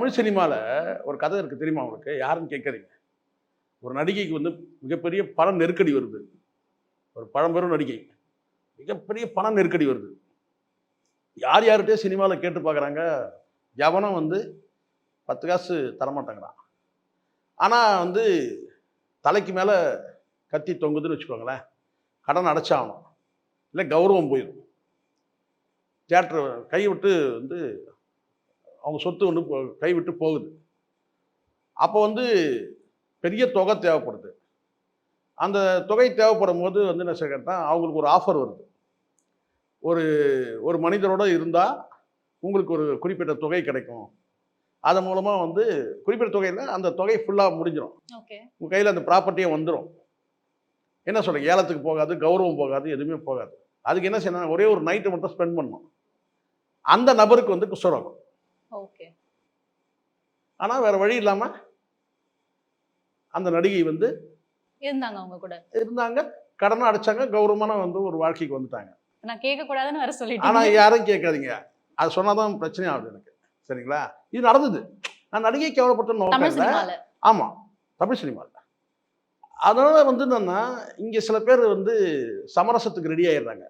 தமிழ் சினிமாவில் ஒரு கதை இருக்குது தெரியுமா உங்களுக்கு? யாருன்னு கேட்குறீங்க? ஒரு நடிகைக்கு வந்து மிகப்பெரிய பண நெருக்கடி வருது. ஒரு பழம்பெரும் நடிகை. மிகப்பெரிய பண நெருக்கடி வருது. யார் யார்கிட்டயோ சினிமாவில் கேட்டு பார்க்குறாங்க. எவனும் வந்து 10 காசு தரமாட்டேங்கிறான். ஆனால் வந்து தலைக்கு மேலே கத்தி தொங்குதுன்னு வச்சுக்கோங்களேன். கடன் அடைச்சாகணும். இல்லை கௌரவம் போயிடும். தியேட்டர் கை விட்டு வந்து அவங்க சொத்து ஒன்று கை விட்டு போகுது. அப்போ வந்து பெரிய தொகை தேவைப்படுது. அந்த தொகை தேவைப்படும் போது வந்து என்ன கேட்டால் அவங்களுக்கு ஒரு ஆஃபர் வருது. ஒரு ஒரு மனிதரோட இருந்தால் உங்களுக்கு ஒரு குறிப்பிட்ட தொகை கிடைக்கும். அதன் மூலமாக வந்து குறிப்பிட்ட தொகையில் அந்த தொகை ஃபுல்லாக முடிஞ்சிடும். உங்கள் கையில் அந்த ப்ராப்பர்ட்டியே வந்துடும். என்ன சொல்கிறீங்க? ஏலத்துக்கு போகாது, கௌரவம் போகாது, எதுவுமே போகாது. அதுக்கு என்ன செய்யணும்? ஒரே ஒரு நைட்டு மட்டும் ஸ்பெண்ட் பண்ணணும். அந்த நபருக்கு வந்து குஷ்டரோகம். ஆனால் வேற வழி இல்லாமல் அந்த நடிகை வந்து இருந்தாங்க, அவங்க கூட இருந்தாங்க, கடனை அடைச்சாங்க, கௌரவமான வந்து ஒரு வாழ்க்கைக்கு வந்துட்டாங்க. நான் கேட்கக்கூடாதுன்னு வேற சொல்லிட்டேன். ஆனால் யாரும் கேட்காதீங்க. அது சொன்னாதான் பிரச்சனை ஆகுது எனக்கு. சரிங்களா? இது நடந்தது. நான் நடிகை கேவலப்பட்ட நோக்கம் இல்லை. ஆமாம், தமிழ் சினிமாவில். அதனால வந்து என்னன்னா, இங்கே சில பேர் வந்து சமரசத்துக்கு ரெடி ஆயிடுறாங்க.